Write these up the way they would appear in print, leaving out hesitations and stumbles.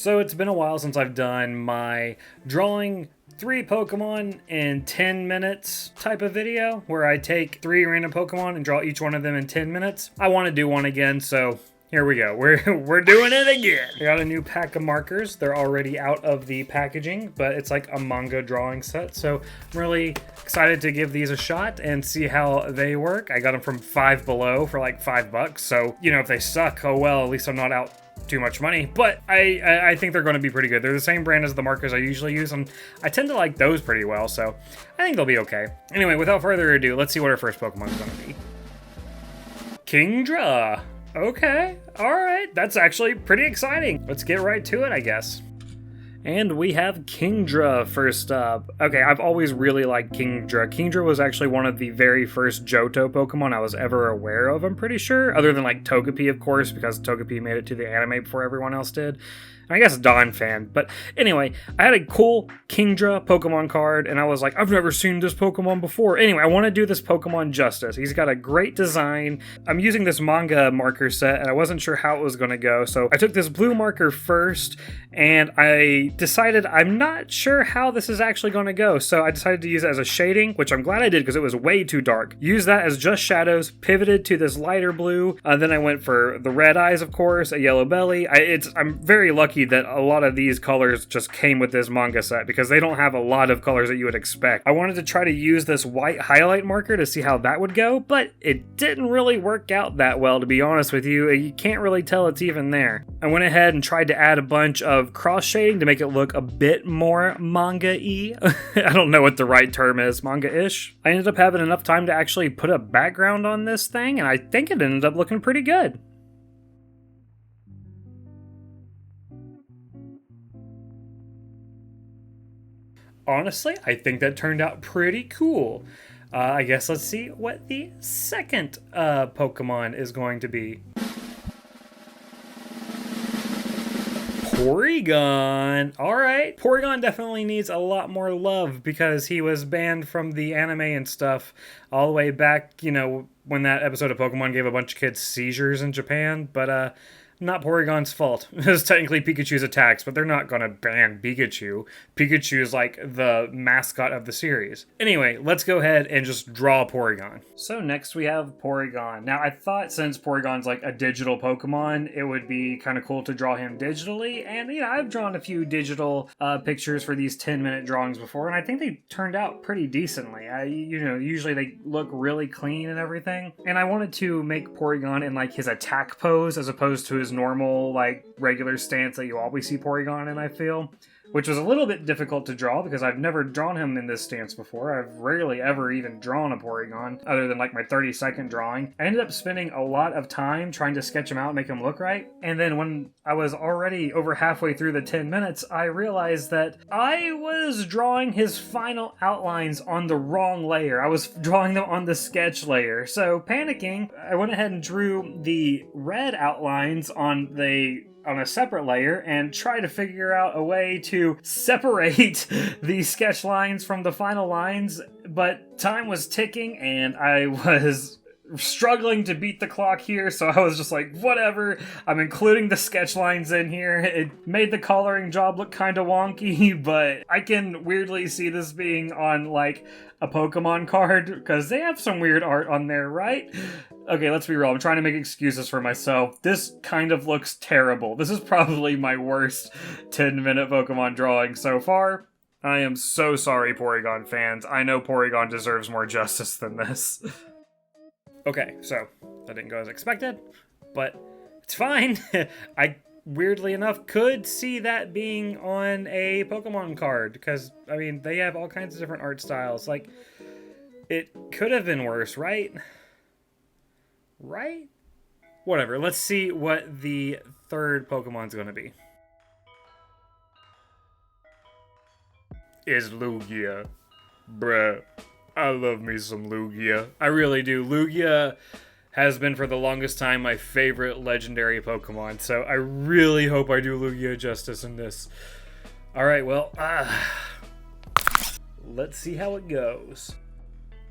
So it's been a while since I've done my drawing 3 Pokemon in 10 minutes type of video, where I take 3 random Pokemon and draw each one of them in 10 minutes. I want to do one again, so here we go. We're doing it again. I got a new pack of markers. They're already out of the packaging, but it's like a manga drawing set, so I'm really excited to give these a shot and see how they work. I got them from Five Below for like $5, so you know, if they suck, oh well, at least I'm not out too much money, but I think they're going to be pretty good. They're the same brand as the markers I usually use, and I tend to like those pretty well, so I think they'll be okay. Anyway, without further ado, let's see what our first Pokemon is going to be. Kingra. Okay, alright, that's actually pretty exciting. Let's get right to it, I guess. And we have Kingra first up. Okay, I've always really liked Kingra. Kingra was actually one of the very first Johto Pokemon I was ever aware of, I'm pretty sure. Other than like Togepi, of course, because Togepi made it to the anime before everyone else did. And I guess Dawn fan. But anyway, I had a cool Kingra Pokemon card, and I was like, I've never seen this Pokemon before. Anyway, I want to do this Pokemon justice. He's got a great design. I'm using this manga marker set, and I wasn't sure how it was going to go. So I took this blue marker first, and I decided I'm not sure how this is actually going to go. So I decided to use it as a shading, which I'm glad I did because it was way too dark. Use that as just shadows, pivoted to this lighter blue. Then I went for the red eyes, of course, a yellow belly. I'm very lucky that a lot of these colors just came with this manga set because they don't have a lot of colors that you would expect. I wanted to try to use this white highlight marker to see how that would go, but it didn't really work out that well, to be honest with you. You can't really tell it's even there. I went ahead and tried to add a bunch of cross shading to make it look a bit more manga-y. I don't know what the right term is, manga-ish. I ended up having enough time to actually put a background on this thing, and I think it ended up looking pretty good. Honestly, I think that turned out pretty cool. I guess let's see what the second Pokemon is going to be. Porygon. Alright, Porygon definitely needs a lot more love because he was banned from the anime and stuff all the way back, you know, when that episode of Pokemon gave a bunch of kids seizures in Japan, but not Porygon's fault. It was technically Pikachu's attacks, but they're not gonna ban Pikachu. Pikachu is like the mascot of the series. Anyway, let's go ahead and just draw Porygon. So next we have Porygon. Now I thought since Porygon's like a digital Pokemon, it would be kind of cool to draw him digitally. And you know, I've drawn a few digital pictures for these 10-minute drawings before, and I think they turned out pretty decently. Usually they look really clean and everything. And I wanted to make Porygon in like his attack pose as opposed to his normal, like, regular stance that you always see Porygon in, I feel. Which was a little bit difficult to draw because I've never drawn him in this stance before. I've rarely ever even drawn a Porygon, other than like my 30-second drawing. I ended up spending a lot of time trying to sketch him out and make him look right. And then when I was already over halfway through the 10 minutes, I realized that I was drawing his final outlines on the wrong layer. I was drawing them on the sketch layer. So panicking, I went ahead and drew the red outlines on a separate layer and try to figure out a way to separate the sketch lines from the final lines, but time was ticking and I was struggling to beat the clock here, so I was just like, whatever, I'm including the sketch lines in here. It made the coloring job look kind of wonky, but I can weirdly see this being on like a Pokemon card because they have some weird art on there, right? Okay, let's be real. I'm trying to make excuses for myself. This kind of looks terrible. This is probably my worst 10-minute Pokemon drawing so far. I am so sorry, Porygon fans. I know Porygon deserves more justice than this. Okay, so that didn't go as expected, but it's fine. I, weirdly enough, could see that being on a Pokemon card because, I mean, they have all kinds of different art styles. Like, it could have been worse, right? Right? Whatever, let's see what the third Pokemon's gonna be. Is Lugia. Bruh. I love me some Lugia. I really do. Lugia has been for the longest time my favorite legendary Pokemon, so I really hope I do Lugia justice in this. Alright, well, let's see how it goes.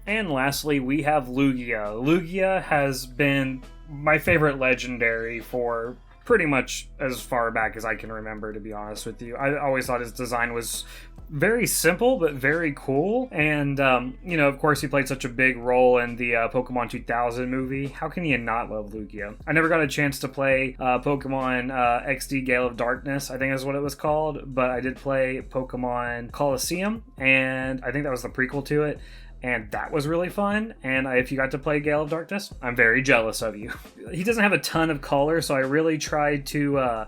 And lastly, we have Lugia. Lugia has been my favorite legendary for pretty much as far back as I can remember, to be honest with you. I always thought his design was very simple but very cool, and you know, of course, he played such a big role in the Pokemon 2000 movie. How can you not love Lugia? I never got a chance to play Pokemon XD Gale of Darkness, I think is what it was called, but I did play Pokemon Coliseum, and I think that was the prequel to it, and that was really fun. And if you got to play Gale of Darkness, I'm very jealous of you. He doesn't have a ton of color, so I really tried to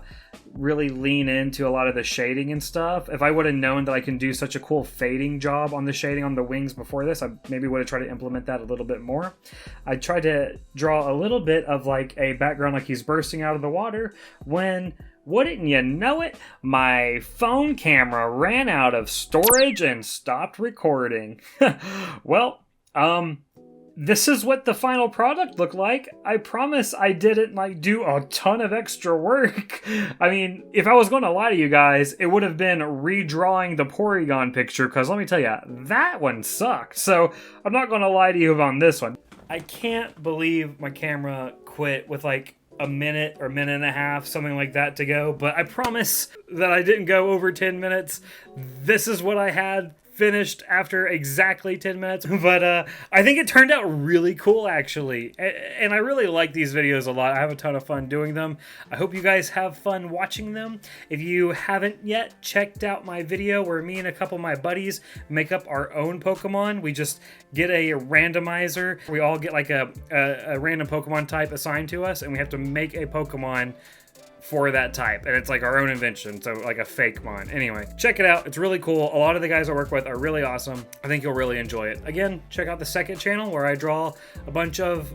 really lean into a lot of the shading and stuff. If I would have known that I can do such a cool fading job on the shading on the wings before this, I maybe would have tried to implement that a little bit more. I tried to draw a little bit of like a background like he's bursting out of the water when, wouldn't you know it, my phone camera ran out of storage and stopped recording. Well, this is what the final product looked like. I promise I didn't like do a ton of extra work. I mean, if I was going to lie to you guys, it would have been redrawing the Porygon picture, because let me tell you, that one sucked. So I'm not going to lie to you on this one. I can't believe my camera quit with like a minute or minute and a half, something like that to go, but I promise that I didn't go over 10 minutes. This is what I had finished after exactly 10 minutes, but I think it turned out really cool, actually, and I really like these videos a lot. I have a ton of fun doing them. I hope you guys have fun watching them. If you haven't yet checked out my video where me and a couple of my buddies make up our own Pokemon, we just get a randomizer. We all get like a random Pokemon type assigned to us, and we have to make a Pokemon for that type, and it's like our own invention, so like a fake mon. Anyway, check it out. It's really cool. A lot of the guys I work with are really awesome. I think you'll really enjoy it. Again, check out the second channel where I draw a bunch of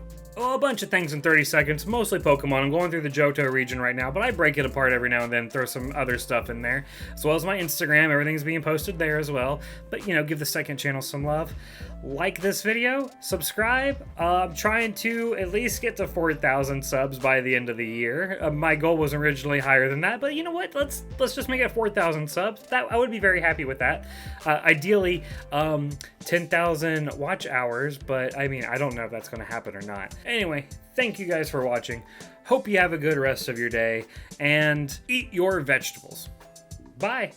things in 30 seconds, mostly Pokemon. I'm going through the Johto region right now, but I break it apart every now and then, throw some other stuff in there, as well as my Instagram. Everything's being posted there as well. But, you know, give the second channel some love. Like this video, subscribe. I'm trying to at least get to 4,000 subs by the end of the year. My goal was originally higher than that, but you know what? Let's just make it 4,000 subs. I would be very happy with that. Ideally, 10,000 watch hours, but I mean, I don't know if that's going to happen or not. Anyway, thank you guys for watching. Hope you have a good rest of your day, and eat your vegetables. Bye.